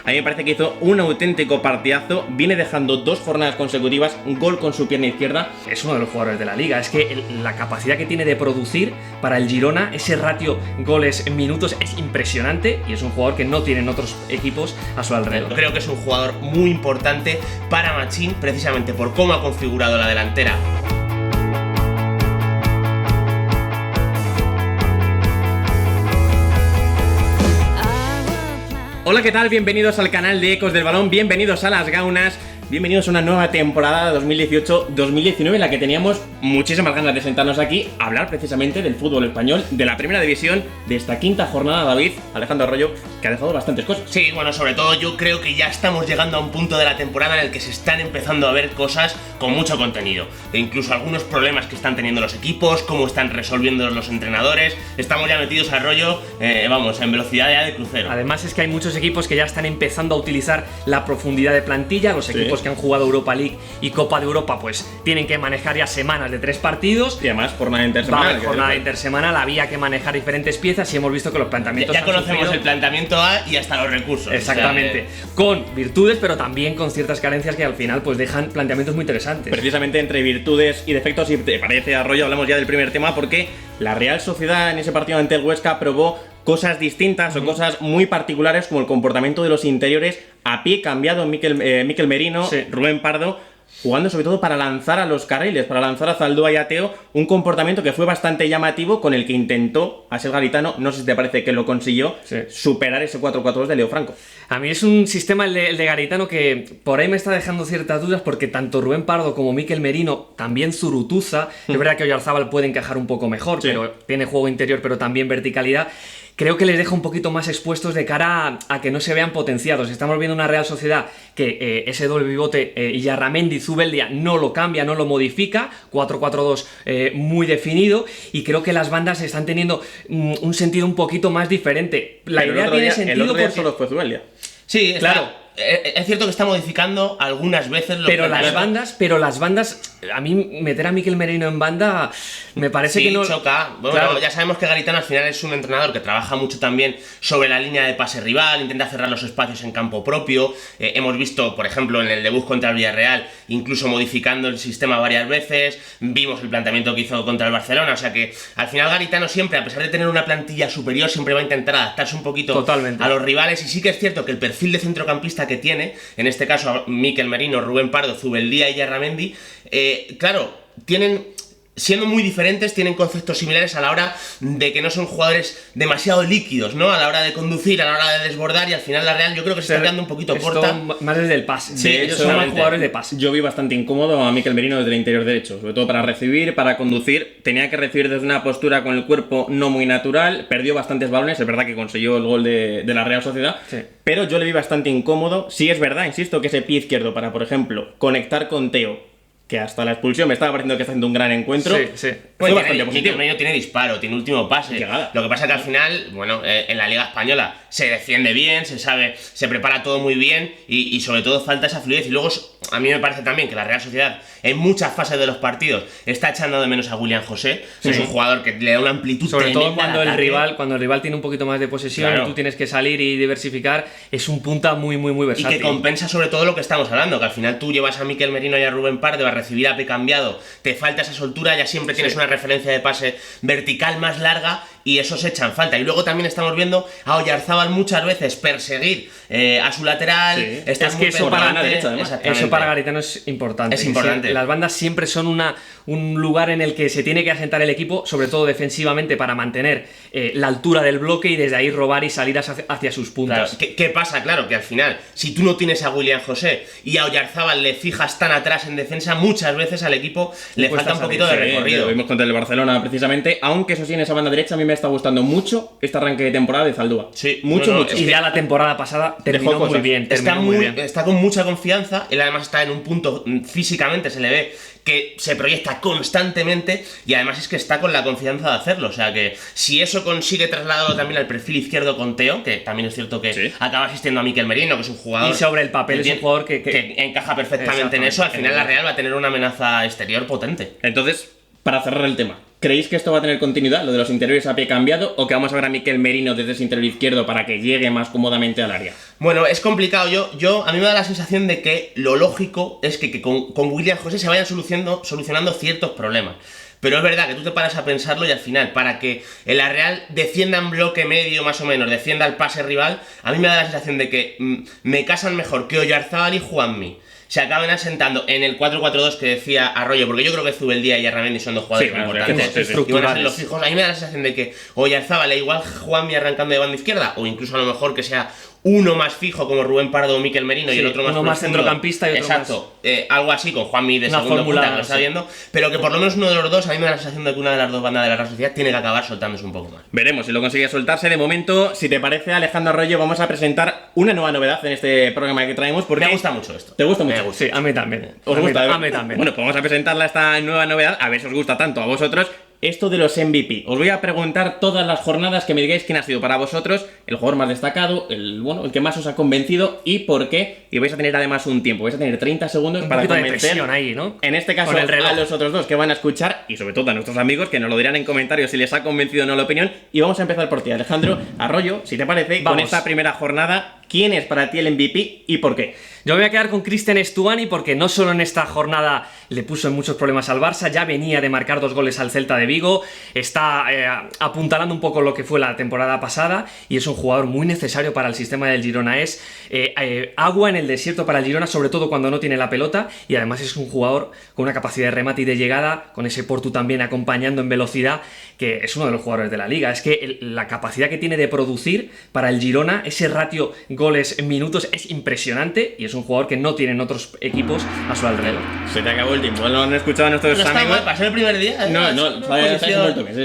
A mí me parece que hizo un auténtico partidazo, viene dejando 2 jornadas consecutivas, un gol con su pierna izquierda. Es uno de los jugadores de la liga, es que la capacidad que tiene de producir para el Girona, ese ratio goles en minutos es impresionante y es un jugador que no tienen otros equipos a su alrededor. Creo que es un jugador muy importante para Machín, precisamente por cómo ha configurado la delantera. Hola, ¿qué tal? Bienvenidos al canal de Ecos del Balón, bienvenidos a Las Gaunas, bienvenidos a una nueva temporada 2018-2019 en la que teníamos muchísimas ganas de sentarnos aquí a hablar precisamente del fútbol español, de la primera división, de esta quinta jornada. David, Alejandro Arroyo, que ha dejado bastantes cosas. Sí, bueno, sobre todo yo creo que ya estamos llegando a un punto de la temporada en el que se están empezando a ver cosas con mucho contenido, e incluso algunos problemas que están teniendo los equipos, cómo están resolviendo los entrenadores. Estamos ya metidos al rollo, en velocidad ya de crucero. Además es que hay muchos equipos que ya están empezando a utilizar la profundidad de plantilla. Los equipos que han jugado Europa League y Copa de Europa pues tienen que manejar ya semanas de 3 partidos. Y además jornada intersemanal. Jornada intersemanal, había que manejar diferentes piezas y hemos visto que los planteamientos ya conocemos el planteamiento A y hasta los recursos. Exactamente, con virtudes pero también con ciertas carencias que al final pues dejan planteamientos muy interesantes. Precisamente entre virtudes y defectos, si te parece, Arroyo, hablamos ya del primer tema, porque la Real Sociedad en ese partido ante el Huesca probó cosas distintas o cosas muy particulares, como el comportamiento de los interiores a pie cambiado, Mikel Merino, Rubén Pardo, jugando sobre todo para lanzar a los carriles, para lanzar a Zaldúa y a Teo, un comportamiento que fue bastante llamativo, con el que intentó Axel Garitano, no sé si te parece que lo consiguió, superar ese 4-4-2 de Leo Franco. A mí es un sistema, el de Garitano, que por ahí me está dejando ciertas dudas, porque tanto Rubén Pardo como Mikel Merino, también Zurutuza, es verdad que Oyarzábal puede encajar un poco mejor, pero tiene juego interior, pero también verticalidad. Creo que les deja un poquito más expuestos de cara a que no se vean potenciados. Estamos viendo una Real Sociedad que ese doble pivote Illarramendi, Zubeldia no lo cambia, no lo modifica, 4-4-2 muy definido, y creo que las bandas están teniendo un sentido un poquito más diferente. La idea tiene sentido, el otro día porque solo fue Zubeldia. Sí, claro. Es cierto que está modificando algunas veces los pero las bandas, a mí meter a Mikel Merino en banda me parece que no choca. Bueno, claro. Ya sabemos que Garitano al final es un entrenador que trabaja mucho también sobre la línea de pase rival, intenta cerrar los espacios en campo propio. Hemos visto, por ejemplo, en el debut contra el Villarreal, incluso modificando el sistema varias veces. Vimos el planteamiento que hizo contra el Barcelona. O sea que al final Garitano siempre, a pesar de tener una plantilla superior, siempre va a intentar adaptarse un poquito a los rivales. Y sí que es cierto que el perfil de centrocampista que tiene, en este caso Mikel Merino, Rubén Pardo, Zubeldía y Illarramendi, claro, siendo muy diferentes, tienen conceptos similares a la hora de que no son jugadores demasiado líquidos, ¿no? A la hora de conducir, a la hora de desbordar, y al final la Real yo creo que se está quedando un poquito corta. Más desde el pase. Sí, ellos son más jugadores de pase. Yo vi bastante incómodo a Mikel Merino desde el interior derecho, sobre todo para recibir, para conducir. Tenía que recibir desde una postura con el cuerpo no muy natural, perdió bastantes balones, es verdad que consiguió el gol de la Real Sociedad, pero yo le vi bastante incómodo. Sí es verdad, insisto, que ese pie izquierdo para, por ejemplo, conectar con Teo, que hasta la expulsión me estaba pareciendo que está haciendo un gran encuentro. Fue bastante positivo. Merino tiene disparo, tiene último pase. Lo que pasa es que al final, en la Liga Española se defiende bien, se sabe, se prepara todo muy bien y sobre todo falta esa fluidez. Y luego a mí me parece también que la Real Sociedad en muchas fases de los partidos está echando de menos a William José. Es un jugador que le da una amplitud sobre tremenda. Todo cuando el rival tiene un poquito más de posesión, y tú tienes que salir y diversificar, es un punta muy versátil. Y que compensa sobre todo lo que estamos hablando, que al final tú llevas a Mikel Merino y a Rubén Pardo a recibir a pie cambiado, te falta esa soltura, ya siempre tienes una referencia de pase vertical más larga, y eso se echan falta. Y luego también estamos viendo a Oyarzábal muchas veces perseguir a su lateral. Es que eso para Garitano es importante. Es importante. Las bandas siempre son un lugar en el que se tiene que asentar el equipo, sobre todo defensivamente, para mantener la altura del bloque y desde ahí robar y salir hacia sus puntas. Claro. ¿Qué pasa? Claro, que al final, si tú no tienes a William José y a Oyarzábal le fijas tan atrás en defensa, muchas veces al equipo le falta un poquito de recorrido. Lo vimos contra el Barcelona precisamente, aunque eso sí, en esa banda derecha a mí me está gustando mucho este arranque de temporada de Zaldúa. Sí, mucho. Y ya la temporada pasada terminó muy bien. Está con mucha confianza, él además está en un punto físicamente, se le ve que se proyecta constantemente, y además es que está con la confianza de hacerlo. O sea que si eso consigue trasladarlo también al perfil izquierdo con Teo, que también es cierto que acaba asistiendo a Mikel Merino, que es un jugador, y sobre el papel es un jugador que encaja perfectamente en eso, al final la Real va a tener una amenaza exterior potente. Entonces, para cerrar el tema, ¿Creéis que esto va a tener continuidad, lo de los interiores a pie cambiado, o que vamos a ver a Mikel Merino desde ese interior izquierdo para que llegue más cómodamente al área? Bueno, es complicado. A mí me da la sensación de que lo lógico es que con William José se vayan solucionando ciertos problemas. Pero es verdad que tú te paras a pensarlo y al final, para que el Real defienda en bloque medio más o menos, defienda el pase rival, a mí me da la sensación de que me casan mejor que Oyarzábal y Juanmi se acaben asentando en el 4-4-2 que decía Arroyo, porque yo creo que Zubeldia y Arramendi son dos jugadores importantes y van a ser los fijos. A mí me da la sensación de que Oyarzábal e igual Juanmi arrancando de banda izquierda, o incluso a lo mejor que sea uno más fijo como Rubén Pardo o Mikel Merino y el otro más uno más centrocampista y otro exacto, algo así con Juanmi de segundo punta que lo está viendo, pero que por lo menos uno de los dos, a mí me da la sensación de que una de las dos bandas de la Real Sociedad tiene que acabar soltándose un poco más. Veremos si lo consigue soltarse. De momento, si te parece, Alejandro Arroyo, vamos a presentar una nueva novedad en este programa que traemos, porque me gusta mucho esto. ¿Te gusta mucho? Me gusta. Sí, a mí también. ¿Os gusta? A mí también. Bueno, pues vamos a presentarla esta nueva novedad, a ver si os gusta tanto a vosotros. Esto de los MVP. Os voy a preguntar todas las jornadas que me digáis quién ha sido para vosotros el jugador más destacado, el que más os ha convencido y por qué. Y vais a tener además un tiempo, vais a tener 30 segundos para convencer ahí, ¿no? En este caso a los otros dos que van a escuchar y sobre todo a nuestros amigos que nos lo dirán en comentarios si les ha convencido o no la opinión. Y vamos a empezar por ti, Alejandro Arroyo, si te parece, con esta primera jornada. ¿Quién es para ti el MVP y por qué? Yo me voy a quedar con Cristian Stuani porque no solo en esta jornada le puso en muchos problemas al Barça, ya venía de marcar 2 goles al Celta de Vigo, está apuntalando un poco lo que fue la temporada pasada y es un jugador muy necesario para el sistema del Girona. Es agua en el desierto para el Girona, sobre todo cuando no tiene la pelota, y además es un jugador con una capacidad de remate y de llegada, con ese Portu también acompañando en velocidad, que es uno de los jugadores de la liga. Es que la capacidad que tiene de producir para el Girona, ese ratio goles en minutos es impresionante y es un jugador que no tienen otros equipos a su alrededor. Se te acabó el tiempo, lo han escuchado nuestros amigos. Está mal, para ser el primer día.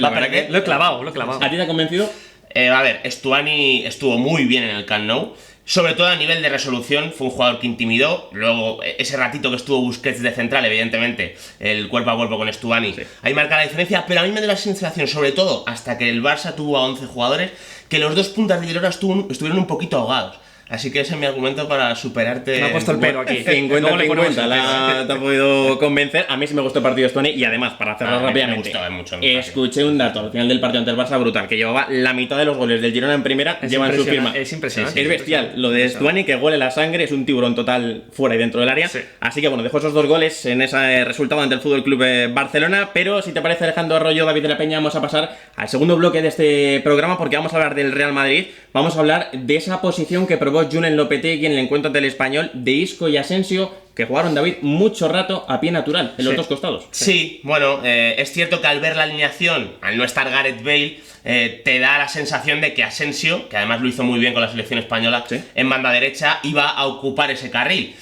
¿Para qué? Lo he clavado. ¿A ti te ha convencido? A ver, Stuani estuvo muy bien en el Camp Nou. Sobre todo a nivel de resolución, fue un jugador que intimidó. Luego, ese ratito que estuvo Busquets de central, evidentemente, el cuerpo a cuerpo con Stuani, ahí marca la diferencia. Pero a mí me da la sensación, sobre todo hasta que el Barça tuvo a 11 jugadores, que los dos puntas de Girona estuvieron un poquito ahogados. Así que ese es mi argumento para superarte. Me ha puesto el pero aquí. 50-50, te ha podido convencer. A mí sí me gustó el partido de Stuani y además, para cerrar rápidamente, me mucho. Escuché un dato al final del partido ante el Barça brutal, que llevaba la mitad de los goles del Girona en primera, llevan su firma. Es impresionante. Es bestial. Lo de Stuani, que huele la sangre, es un tiburón total fuera y dentro del área. Sí. Así que bueno, dejo esos 2 goles en ese resultado ante el Fútbol Club Barcelona. Pero si te parece, Alejandro Arroyo, David de la Peña, vamos a pasar al segundo bloque de este programa porque vamos a hablar del Real Madrid. Vamos a hablar de esa posición que probó Julen Lopetegui en el encuentro ante el Español, de Isco y Asensio, que jugaron, David, mucho rato a pie natural en los dos costados. Sí, bueno, es cierto que al ver la alineación, al no estar Gareth Bale, te da la sensación de que Asensio, que además lo hizo muy bien con la selección española, en banda derecha, iba a ocupar ese carril.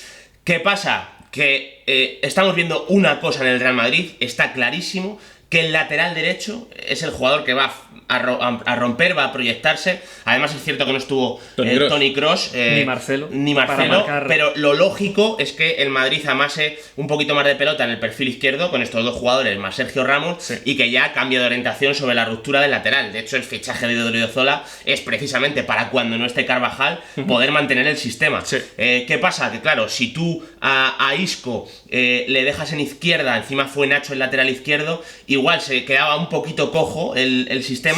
¿Qué pasa? Que estamos viendo una cosa en el Real Madrid, está clarísimo, que el lateral derecho es el jugador que va a romper, va a proyectarse. Además es cierto que no estuvo Toni Kroos ni Marcelo, pero lo lógico es que el Madrid amase un poquito más de pelota en el perfil izquierdo con estos dos jugadores más Sergio Ramos y que ya cambie de orientación sobre la ruptura del lateral. De hecho, el fichaje de Odriozola es precisamente para cuando no esté Carvajal poder mantener el sistema. ¿Qué pasa? Que claro, si tú a Isco le dejas en izquierda, encima fue Nacho el lateral izquierdo, igual se quedaba un poquito cojo el sistema.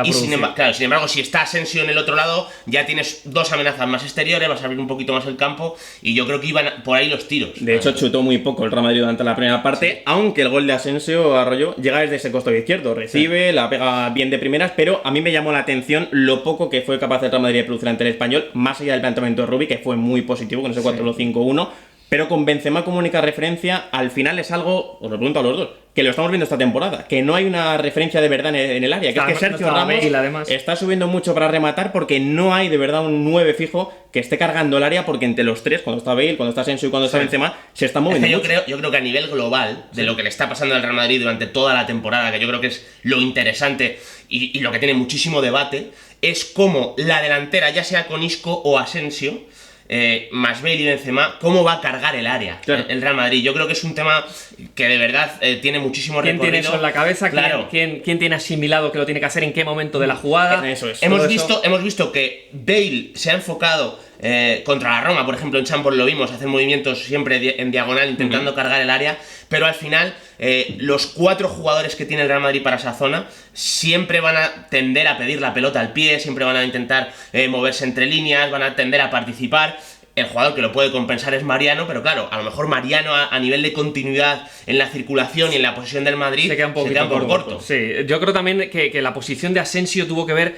Y sin embargo, si está Asensio en el otro lado, ya tienes 2 amenazas más exteriores, vas a abrir un poquito más el campo y yo creo que iban por ahí los tiros. De hecho, chutó muy poco el Real Madrid durante la primera parte, aunque el gol de Asensio, Arroyo, llega desde ese costado izquierdo, recibe, la pega bien de primeras, pero a mí me llamó la atención lo poco que fue capaz el Real Madrid de producir ante el Español, más allá del planteamiento de Rubi, que fue muy positivo con ese 4-5-1. Pero con Benzema como única referencia, al final es algo, os lo pregunto a los dos, que lo estamos viendo esta temporada, que no hay una referencia de verdad en el área, que es que Sergio Ramos está subiendo mucho para rematar porque no hay de verdad un 9 fijo que esté cargando el área, porque entre los tres, cuando está Bale, cuando está Asensio y cuando está Benzema, se están moviendo mucho. Yo creo que a nivel global, de lo que le está pasando al Real Madrid durante toda la temporada, que yo creo que es lo interesante y lo que tiene muchísimo debate, es cómo la delantera, ya sea con Isco o Asensio, más Bale y Benzema, cómo va a cargar el área el Real Madrid. Yo creo que es un tema que de verdad tiene muchísimo recorrido. ¿Quién tiene eso en la cabeza? Claro. ¿Quién tiene asimilado que lo tiene que hacer en qué momento de la jugada? Eso es. Hemos visto que Bale se ha enfocado contra la Roma, por ejemplo, en Champions lo vimos, hacer movimientos siempre en diagonal intentando cargar el área, pero al final los 4 jugadores que tiene el Real Madrid para esa zona siempre van a tender a pedir la pelota al pie, siempre van a intentar moverse entre líneas, van a tender a participar. El jugador que lo puede compensar es Mariano, pero claro, a lo mejor Mariano a nivel de continuidad en la circulación y en la posesión del Madrid se queda un poquito corto. Sí, yo creo también que la posición de Asensio tuvo que ver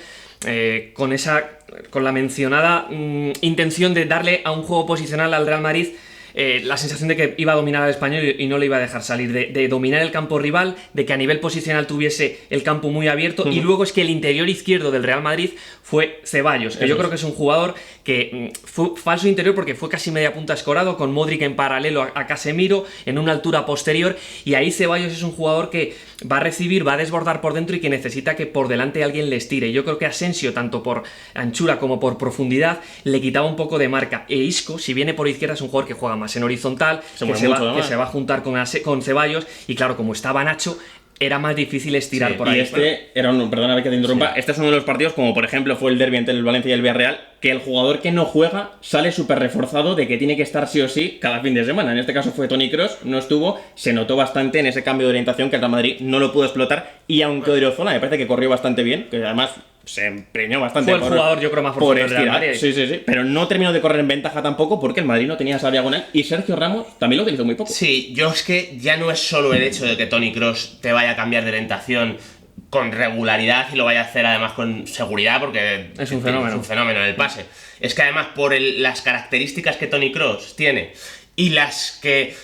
con la mencionada intención de darle a un juego posicional al Real Madrid la sensación de que iba a dominar al Español y no le iba a dejar salir, de dominar el campo rival, de que a nivel posicional tuviese el campo muy abierto, y luego es que el interior izquierdo del Real Madrid fue Ceballos, que yo creo que es un jugador que fue falso interior porque fue casi media punta escorado, con Modric en paralelo a Casemiro, en una altura posterior, y ahí Ceballos es un jugador que va a recibir, va a desbordar por dentro y que necesita que por delante alguien le estire. Yo creo que Asensio, tanto por anchura como por profundidad, le quitaba un poco de marca. E Isco, si viene por izquierda, es un jugador que juega más en horizontal, que se va a juntar con Ceballos, y claro, como estaba Nacho, era más difícil estirar por ahí. Y este era perdona que te interrumpa, este es uno de los partidos, como por ejemplo fue el derbi entre el Valencia y el Villarreal, que el jugador que no juega sale súper reforzado de que tiene que estar sí o sí cada fin de semana. En este caso fue Toni Kroos, no estuvo, se notó bastante en ese cambio de orientación que el Real Madrid no lo pudo explotar, y aunque Odriozola me parece que corrió bastante bien, que además se empeñó bastante. Fue el jugador, yo creo, más profundo del Real Madrid. Sí, pero no terminó de correr en ventaja tampoco porque el Madrid no tenía esa diagonal, y Sergio Ramos también lo utilizó muy poco. Sí, yo es que ya no es solo el hecho de que Toni Kroos te vaya a cambiar de orientación con regularidad y lo vaya a hacer además con seguridad, porque es un fenómeno. Es un fenómeno en el pase. Es que además por las características que Toni Kroos tiene y las que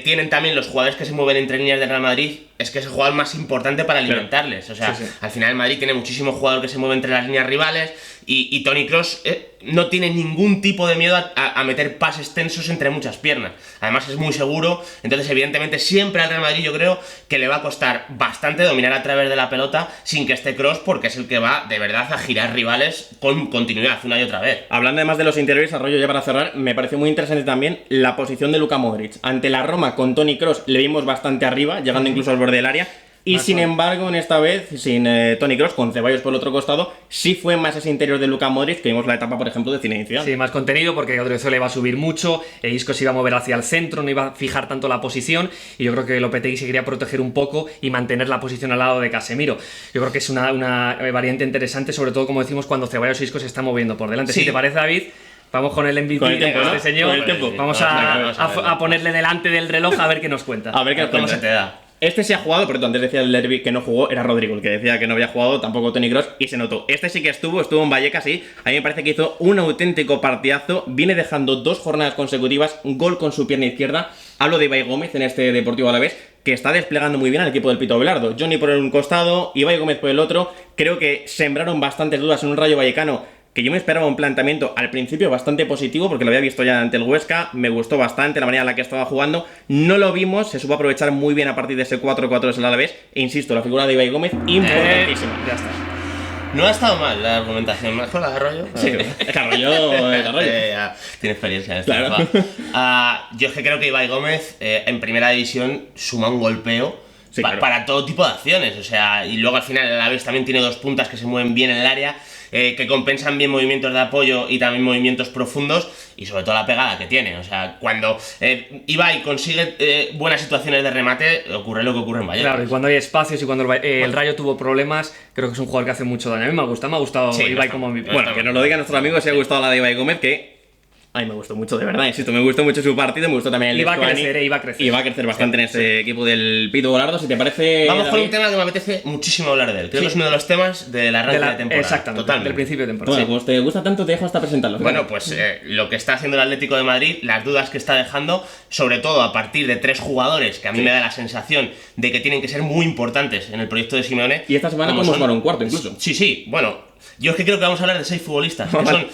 tienen también los jugadores que se mueven entre líneas del Real Madrid, es que es el jugador más importante para alimentarles. O sea, al final el Madrid tiene muchísimo jugador que se mueve entre las líneas rivales, y Toni Kroos no tiene ningún tipo de miedo a meter pases tensos entre muchas piernas. Además es muy seguro, entonces evidentemente siempre al Real Madrid yo creo que le va a costar bastante dominar a través de la pelota sin que esté Kroos, porque es el que va de verdad a girar rivales con continuidad una y otra vez. Hablando además de los interiores, Arroyo, ya para cerrar, me pareció muy interesante también la posición de Luka Modric. Ante la Roma con Toni Kroos le vimos bastante arriba, llegando incluso al borde del área. Y sin embargo, en esta vez, sin Toni Kroos, con Ceballos por el otro costado, sí fue más ese interior de Luka Modric, que vimos la etapa, por ejemplo, de Zinedine Zidane. Sí, más contenido, porque Odriozola iba a subir mucho, Isco se iba a mover hacia el centro, no iba a fijar tanto la posición, y yo creo que Lopetegui se quería proteger un poco y mantener la posición al lado de Casemiro. Yo creo que es una variante interesante, sobre todo, como decimos, cuando Ceballos y Isco se están moviendo por delante. Sí. Si te parece, David, vamos con el MVP con el tiempo, de ¿no? este señor. Con el tiempo. Vamos a ponerle delante del reloj a ver qué nos cuenta. A ver qué nos ¿Cómo cuenta. se te da? Este sí ha jugado, pero antes decía el derbi que no jugó, era Rodrigo el que decía que no había jugado, tampoco Toni Kroos, y se notó. Este sí que estuvo en Vallecas, sí. A mí me parece que hizo un auténtico partidazo, viene dejando 2 jornadas consecutivas, gol con su pierna izquierda. Hablo de Ibai Gómez en este Deportivo Alavés, que está desplegando muy bien al equipo del Pito Belardo. Johnny por un costado, Ibai Gómez por el otro. Creo que sembraron bastantes dudas en un Rayo Vallecano, que yo me esperaba un planteamiento al principio bastante positivo, porque lo había visto ya ante el Huesca, me gustó bastante la manera en la que estaba jugando, no lo vimos, se supo aprovechar muy bien a partir de ese 4-4 del Alavés, e insisto, la figura de Ibai Gómez, importantísima. Ya está. No ha estado mal la argumentación, mejor la de Arroyo. Sí, Arroyo. Tiene experiencia en esto. Claro. Yo es que creo que Ibai Gómez en primera división suma un golpeo para todo tipo de acciones. O sea, y luego al final el Alavés también tiene 2 puntas que se mueven bien en el área, que compensan bien movimientos de apoyo y también movimientos profundos, y sobre todo la pegada que tiene. O sea, cuando Ibai consigue buenas situaciones de remate, ocurre lo que ocurre en Vallecas. Claro, y cuando hay espacios y cuando el Rayo tuvo problemas, creo que es un jugador que hace mucho daño. A mí me ha gustado Sí, Ibai como MVP. Bueno, que nos lo diga nuestro amigo si ha gustado la de Ibai Gómez, que a mí me gustó mucho, de verdad, insisto, me gustó mucho su partido, me gustó también el Iba a Stuani, crecer, iba a crecer. y va a crecer bastante en este equipo del Pito Belardo, si te parece. Vamos con David. un tema que me apetece muchísimo hablar de él. Creo que es uno de los temas del arranque de la temporada. Exactamente, Totalmente. del principio de temporada. Bueno, pues te gusta tanto, te dejo hasta presentarlo. Bueno, pues lo que está haciendo el Atlético de Madrid, las dudas que está dejando, sobre todo a partir de 3 jugadores que a mí me da la sensación de que tienen que ser muy importantes en el proyecto de Simeone. Y esta semana podemos jugar un cuarto incluso. Sí, bueno. Yo es que creo que vamos a hablar de 6 futbolistas, que son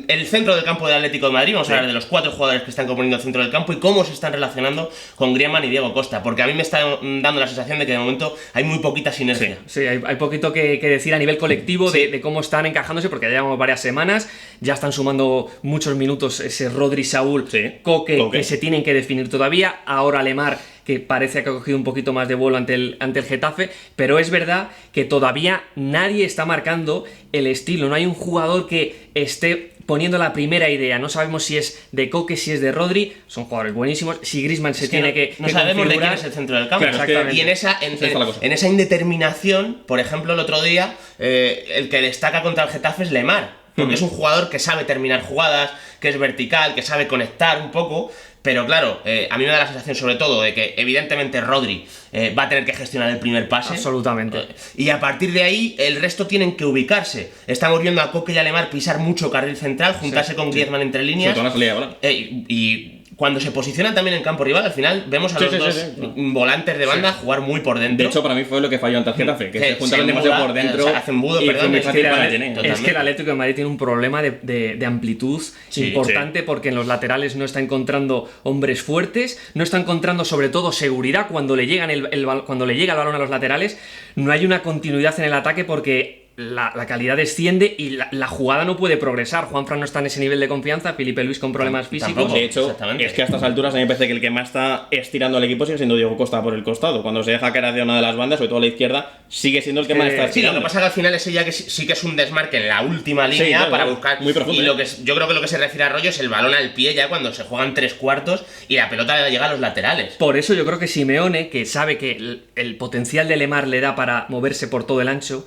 el centro del campo del Atlético de Madrid. Vamos a hablar de los 4 jugadores que están componiendo el centro del campo y cómo se están relacionando con Griezmann y Diego Costa, porque a mí me está dando la sensación de que de momento hay muy poquita sinergia. Sí, hay poquito que decir a nivel colectivo de cómo están encajándose, porque ya llevamos varias semanas, ya están sumando muchos minutos ese Rodri, Saúl, Coque, que se tienen que definir todavía, ahora Lemar, que parece que ha cogido un poquito más de vuelo ante el Getafe, pero es verdad que todavía nadie está marcando el estilo, no hay un jugador que esté poniendo la primera idea. No sabemos si es de Koke, si es de Rodri. Son jugadores buenísimos. Si Griezmann se tiene que no sabemos de quién configurar. es el centro del campo. Claro, exactamente. Y en esa indeterminación, por ejemplo, el otro día, el que destaca contra el Getafe es Lemar. Porque es un jugador que sabe terminar jugadas, que es vertical, que sabe conectar un poco. Pero claro, a mí me da la sensación sobre todo de que evidentemente Rodri va a tener que gestionar el primer pase. Absolutamente. Y a partir de ahí el resto tienen que ubicarse. Estamos viendo a Koke y a Lemar pisar mucho carril central, juntarse con Griezmann entre líneas. Sobre todo en la salida de balón. Y cuando se posicionan también en campo rival, al final vemos a los dos volantes de banda jugar muy por dentro. De hecho, para mí fue lo que falló ante el Getafe, que se juntaron se demasiado muda, por dentro. o sea, hacen budo, y perdón, fue muy es fácil que para la- Gené. totalmente. Es que el Atlético de Madrid tiene un problema de amplitud importante porque en los laterales no está encontrando hombres fuertes, no está encontrando sobre todo seguridad cuando le llegan cuando le llega el balón a los laterales, no hay una continuidad en el ataque porque la calidad desciende y la jugada no puede progresar. Juanfran no está en ese nivel de confianza, Felipe Luis con problemas físicos. Tampoco. De hecho, Exactamente. es que a estas alturas a mí me parece que el que más está estirando al equipo sigue siendo Diego Costa por el costado. Cuando se deja caer hacia una de las bandas, sobre todo a la izquierda, sigue siendo el que más está Sí, lo estirando. que pasa es que al final ese ya que sí que es un desmarque en la última línea claro, para claro, buscar. muy profundo, y yo creo que lo que se refiere a Rollo es el balón al pie ya cuando se juegan 3/4 y la pelota llega a los laterales. Por eso yo creo que Simeone, que sabe que el potencial de Lemar le da para moverse por todo el ancho,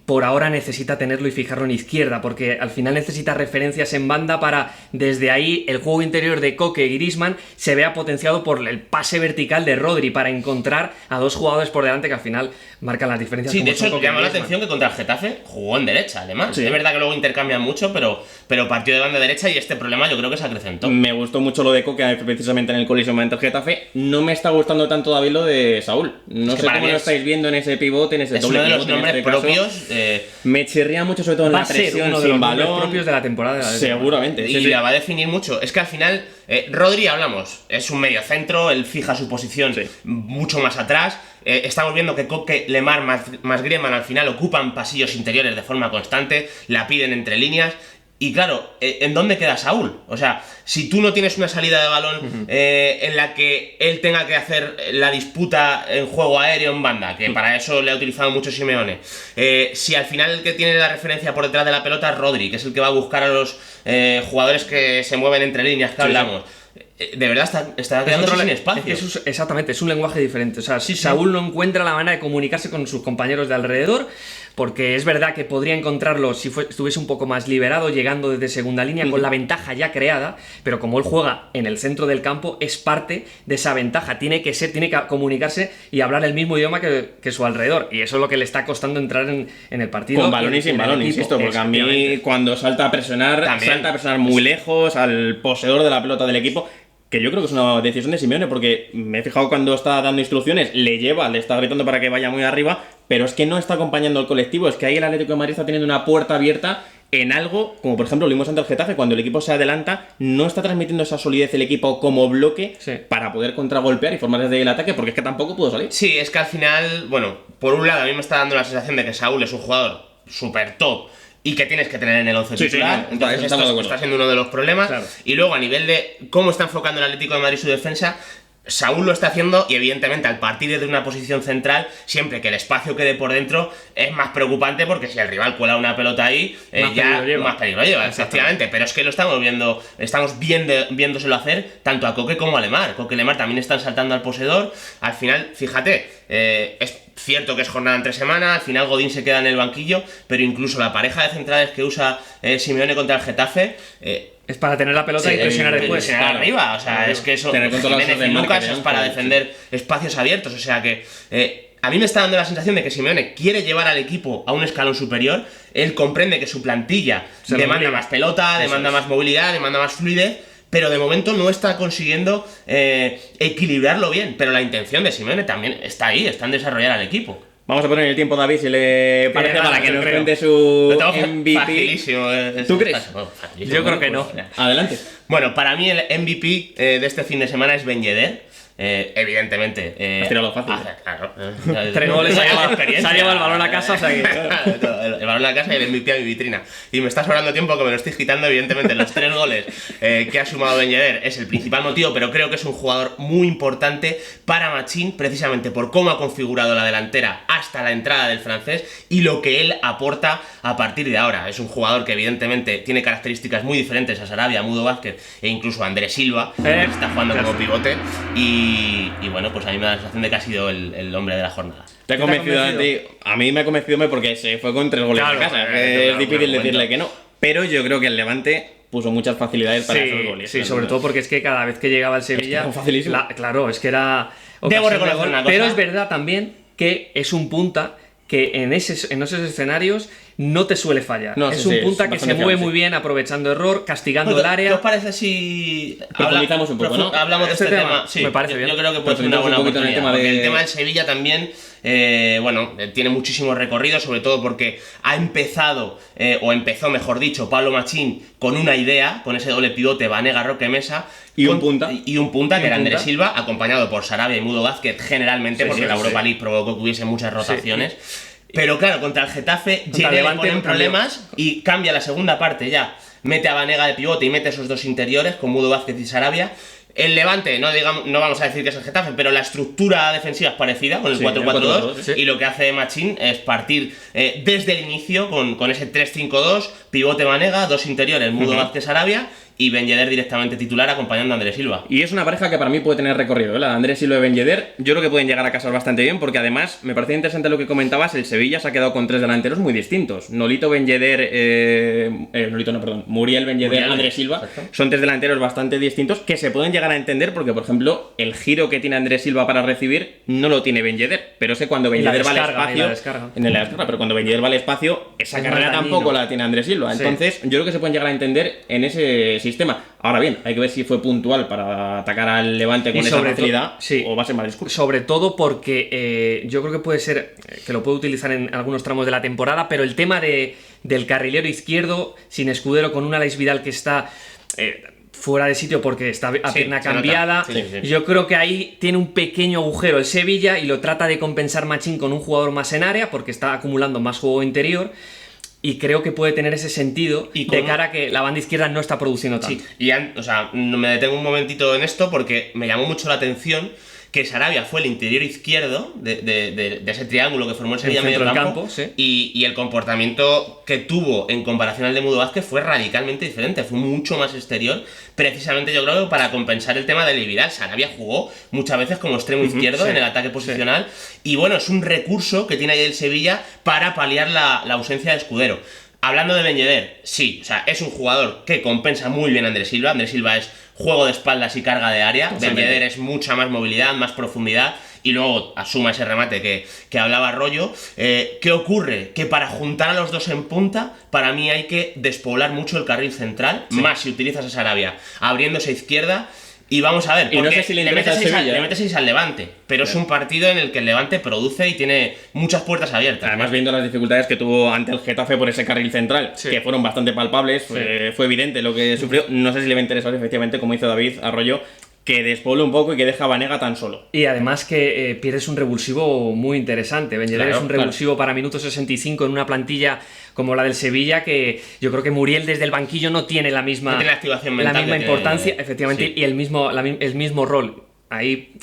por ahora necesita tenerlo y fijarlo en izquierda, porque al final necesita referencias en banda para, desde ahí, el juego interior de Koke y Griezmann se vea potenciado por el pase vertical de Rodri para encontrar a dos jugadores por delante que al final marcan las diferencias. Sí, como de son hecho Koke y llama la Griezmann. atención que contra el Getafe jugó en derecha, además. Sí. Es verdad que luego intercambian mucho, pero partió de banda derecha y este problema yo creo que se acrecentó. Me gustó mucho lo de Coque precisamente en el colisión ante el Getafe. No me está gustando tanto David lo de Saúl. No Es que sé para cómo mí lo es- estáis viendo en ese pivote, en ese Es doble uno de los pivote en nombres este caso. propios. Me chirría mucho, sobre todo en Va la a ser presión uno de sin los nombres balón. propios de la temporada. Seguramente. Y Sí, sí. la va a definir mucho. Es que al final, Rodri, hablamos, es un mediocentro, él fija su posición Sí. mucho más atrás. Estamos viendo que Koke, Lemar más Griezmann al final ocupan pasillos interiores de forma constante, la piden entre líneas. Y claro, ¿en dónde queda Saúl? O sea, si tú no tienes una salida de balón en la que él tenga que hacer la disputa en juego aéreo en banda, que para eso le ha utilizado mucho Simeone, si al final el que tiene la referencia por detrás de la pelota es Rodri, que es el que va a buscar a los jugadores que se mueven entre líneas que hablamos, de verdad está quedándose sin espacio. Es que exactamente, es un lenguaje diferente. O sea, Sí, sí. Saúl no encuentra la manera de comunicarse con sus compañeros de alrededor, porque es verdad que podría encontrarlo si estuviese un poco más liberado, llegando desde segunda línea, con la ventaja ya creada, pero como él juega en el centro del campo, es parte de esa ventaja. Tiene que comunicarse y hablar el mismo idioma que su alrededor, y eso es lo que le está costando entrar en el partido. Con balón y sin en el balón, equipo. insisto, porque a mí Efectivamente. cuando salta a presionar muy lejos al poseedor de la pelota del equipo, que yo creo que es una decisión de Simeone, porque me he fijado cuando está dando instrucciones, le está gritando para que vaya muy arriba, pero es que no está acompañando al colectivo, es que ahí el Atlético de Madrid está teniendo una puerta abierta en algo, como por ejemplo lo vimos ante el Getafe, cuando el equipo se adelanta, no está transmitiendo esa solidez el equipo como bloque Sí. para poder contragolpear y formar desde el ataque, porque es que tampoco pudo salir. Sí, es que al final, bueno, por un lado a mí me está dando la sensación de que Saúl es un jugador súper top y que tienes que tener en el 11 Sí, sí, titular. no, Entonces estamos de esto acuerdo. está siendo uno de los problemas. Claro. Y luego a nivel de cómo está enfocando el Atlético de Madrid su defensa, Saúl lo está haciendo y evidentemente al partir desde una posición central, siempre que el espacio quede por dentro es más preocupante porque si el rival cuela una pelota ahí, Más ya peligro lleva. más peligro lleva, efectivamente. Pero es que lo estamos viéndoselo hacer tanto a Koke como a Lemar. Koke y Lemar también están saltando al poseedor. Al final, fíjate, es cierto que es jornada entre semana, al final Godín se queda en el banquillo, pero incluso la pareja de centrales que usa Simeone contra el Getafe... Es para tener la pelota y presionar después. presionar Claro. arriba, o sea, Claro. es que eso Tener controlado Jiménez esos y desmarques Lucas de es para Ángel, defender espacios abiertos, o sea que a mí me está dando la sensación de que Simeone quiere llevar al equipo a un escalón superior. Él comprende que su plantilla Se lo demanda obliga. más pelota, demanda más movilidad, demanda más fluidez, pero de momento no está consiguiendo equilibrarlo bien. Pero la intención de Simeone también está ahí, está en desarrollar al equipo. Vamos a poner el tiempo, David, si le parece, ganas, para que yo nos creo. cuente su Lo tengo MVP. facilísimo. ¿Tú crees? Bueno, facilísimo, Yo creo bueno, que no. pues, Adelante. Bueno, para mí el MVP de este fin de semana es Ben Yedder. Evidentemente. Has tirado lo fácil. Claro. 3 goles, se ha llevado el balón a casa, o sea que... El balón a casa y el MVP a mi vitrina. Y me está sobrando tiempo que me lo estoy quitando, evidentemente. Los 3 goles que ha sumado Ben Yedder es el principal motivo, pero creo que es un jugador muy importante para Machín, precisamente por cómo ha configurado la delantera hasta la entrada del francés y lo que él aporta a partir de ahora. Es un jugador que evidentemente tiene características muy diferentes a Sarabia, a Mudo Vázquez e incluso a Andrés Silva, que está jugando como pivote. Y bueno, pues a mí me da la sensación de que ha sido el hombre de la jornada. ¿Te ha convencido a ti? A mí me ha convencido porque se fue con 3 goles Claro, en casa. claro, Es difícil claro, decirle que no. Pero yo creo que el Levante puso muchas facilidades para esos goles. Sí, sobre todo porque es que cada vez que llegaba el Sevilla... Es que facilísimo. Claro, es que era... Debo ocasión de reconocer gol, una cosa. pero es verdad también que es un punta que en esos escenarios no te suele fallar. No, es sí, un sí, punta es que se bastante mueve fiable, muy sí. bien, aprovechando error, castigando el ¿Qué área. os parece si Profundizamos un poco, ¿no? hablamos de Este este tema tema? Sí, me parece yo, bien. yo creo que puede ser una buena Profundizamos un poquito en el oportunidad. tema Porque de- el tema del Sevilla también, tiene muchísimo recorrido, sobre todo porque ha empezado, o empezó, mejor dicho, Pablo Machín con una idea, con ese doble pivote Banega, Roque, Mesa. Y un punta. Y un punta, que era punta. Andrés Silva, acompañado por Sarabia y Mudo Vázquez, generalmente, Sí, porque sí, la sí. Europa League provocó que hubiese muchas rotaciones. Pero claro, contra el Getafe Contra llega el y le Levante ponen cambió. problemas y cambia la segunda parte ya. Mete a Banega de pivote y mete esos 2 interiores con Mudo Vázquez y Sarabia. El Levante, no vamos a decir que es el Getafe, pero la estructura defensiva es parecida con el Sí, 4-4-2, el 4-4-2, sí. y lo que hace Machín es partir desde el inicio con ese 3-5-2, pivote Banega, 2 interiores, Mudo Vázquez, Sarabia, y Ben Yedder directamente titular acompañando a Andrés Silva. Y es una pareja que para mí puede tener recorrido, ¿eh? La de Andrés Silva y Ben Yedder. Yo creo que pueden llegar a casar bastante bien, porque además me parece interesante lo que comentabas. El Sevilla se ha quedado con 3 delanteros muy distintos. Nolito, Ben Yedder, Muriel, Ben Yedder, Muriel, Andrés Silva. exacto. Son 3 delanteros bastante distintos que se pueden llegar a entender, porque por ejemplo, el giro que tiene Andrés Silva para recibir no lo tiene Ben Yedder. Pero sé cuando Ben Y la Yedder va al descarga, y espacio. la descarga. En la descarga, pero cuando Ben Yedder va al espacio, esa Es carrera más tampoco dañino. la tiene Andrés Silva. Sí. Entonces, yo creo que se pueden llegar a entender en ese sistema. Ahora bien, hay que ver si fue puntual para atacar al Levante con Y esa sobre facilidad sí. o va a ser mal discurso. Sobre todo porque yo creo que puede ser que lo puede utilizar en algunos tramos de la temporada, pero el tema del carrilero izquierdo sin Escudero con un Alex Vidal que está fuera de sitio porque está a Sí, pierna se nota. cambiada, Sí, sí. yo creo que ahí tiene un pequeño agujero el Sevilla y lo trata de compensar Machín con un jugador más en área porque está acumulando más juego interior. Y creo que puede tener ese sentido Y de con- cara a que la banda izquierda no está produciendo tanto. Sí, y me detengo un momentito en esto porque me llamó mucho la atención que Sarabia fue el interior izquierdo de ese triángulo que formó el Sevilla en medio centro del campo, campo, sí. y el comportamiento que tuvo en comparación al de Mudo Vázquez fue radicalmente diferente, fue mucho más exterior, precisamente yo creo que para compensar el tema de Vidal. Sarabia jugó muchas veces como extremo izquierdo sí, en el ataque posicional, y bueno, es un recurso que tiene ahí el Sevilla para paliar la ausencia de Escudero. Hablando de Ben Yedder, sí, o sea, es un jugador que compensa muy bien a Andrés Silva. Andrés Silva es juego de espaldas y carga de área. Ben Totalmente. Yedder es mucha más movilidad, más profundidad, y luego asuma ese remate que hablaba Arroyo. ¿Qué ocurre? Que para juntar a los dos en punta, para mí hay que despoblar mucho el carril central, más si utilizas a Sarabia abriéndose a izquierda. Y vamos a ver, Y no porque sé si le interesa metes al 6 Sevilla, le ¿eh? metes 6 al Levante, pero es un partido en el que el Levante produce y tiene muchas puertas abiertas. Además, viendo las dificultades que tuvo ante el Getafe por ese carril central, Sí. que fueron bastante palpables, fue evidente lo que sufrió. No sé si le va a interesar, efectivamente, como hizo David Arroyo, que despoble un poco y que deja a Banega tan solo. Y además que pierdes un revulsivo muy interesante. Ben Yedder Claro, es un revulsivo para minuto 65 en una plantilla como la del Sevilla, que yo creo que Muriel desde el banquillo no tiene la misma, No tiene la activación mental la misma que- importancia, efectivamente, sí. y el mismo rol. Ahí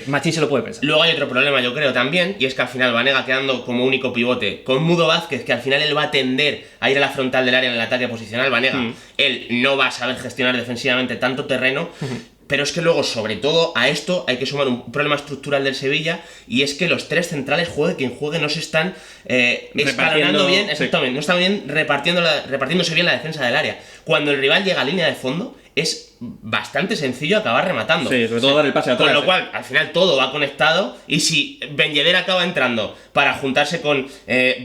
Machín se lo puede pensar. Luego hay otro problema, yo creo, también, y es que al final Banega quedando como único pivote con Mudo Vázquez, que al final él va a tender a ir a la frontal del área en el ataque posicional. Banega, él no va a saber gestionar defensivamente tanto terreno. Pero es que luego, sobre todo, a esto hay que sumar un problema estructural del Sevilla, y es que los 3 centrales, juegue quien juegue, no se están escalonando bien, sí. exactamente, no están bien repartiéndose bien la defensa del área. Cuando el rival llega a línea de fondo, es bastante sencillo acabar rematando. Sí, sobre todo dar el pase atrás. Con lo cual, al final todo va conectado, y si Ben Yedder acaba entrando para juntarse con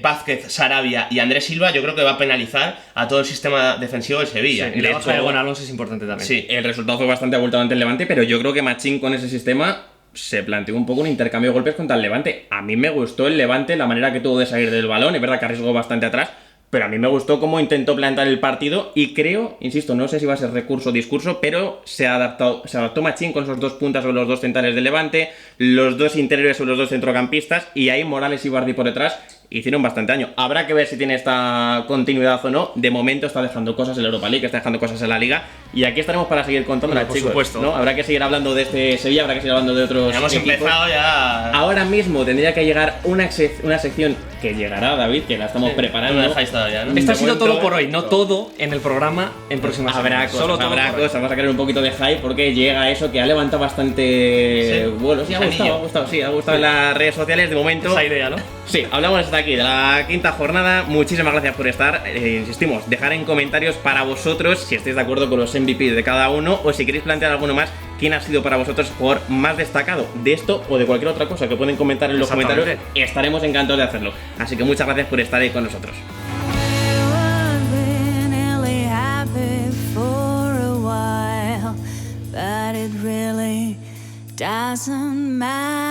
Vázquez, Sarabia y Andrés Silva, yo creo que va a penalizar a todo el sistema defensivo del Sevilla. Y la De baja de hecho, Gon Alonso es importante también. sí, El resultado fue bastante abultado ante el Levante, pero yo creo que Machín con ese sistema se planteó un poco un intercambio de golpes contra el Levante. A mí me gustó el Levante, la manera que tuvo de salir del balón, es verdad que arriesgó bastante atrás, pero a mí me gustó cómo intentó plantar el partido y creo, insisto, no sé si va a ser recurso o discurso, pero se adaptó Machín con esos 2 puntas sobre los 2 centrales del Levante, los 2 interiores sobre los 2 centrocampistas, y ahí Morales y Vardy por detrás hicieron bastante daño. Habrá que ver si tiene esta continuidad o no. De momento está dejando cosas en la Europa League, está dejando cosas en la Liga, y aquí estaremos para seguir contándolas, por chicos. Supuesto. ¿No? Habrá que seguir hablando de este Sevilla, habrá que seguir hablando de otros Ya hemos equipos. empezado ya. Ahora mismo tendría que llegar una sección que llegará, David, que la estamos preparando. No me dejáis todavía, ¿no? Esto ha De sido momento, todo por hoy, no todo en el programa en próximas Habrá semanas. cosas, Solo todo habrá por hoy. cosas. Vamos a crear un poquito de hype porque llega eso que ha levantado bastante vuelo. Sí, ha gustado en las redes sociales de momento. Esa idea, ¿no? Sí, hablamos hasta aquí de la quinta jornada. Muchísimas gracias por estar. Insistimos, dejar en comentarios para vosotros si estáis de acuerdo con los MVP de cada uno o si queréis plantear alguno más. ¿Quién ha sido para vosotros el jugador más destacado de esto o de cualquier otra cosa que pueden comentar en los comentarios? Estaremos encantados de hacerlo. Así que muchas gracias por estar ahí con nosotros. But it really doesn't matter.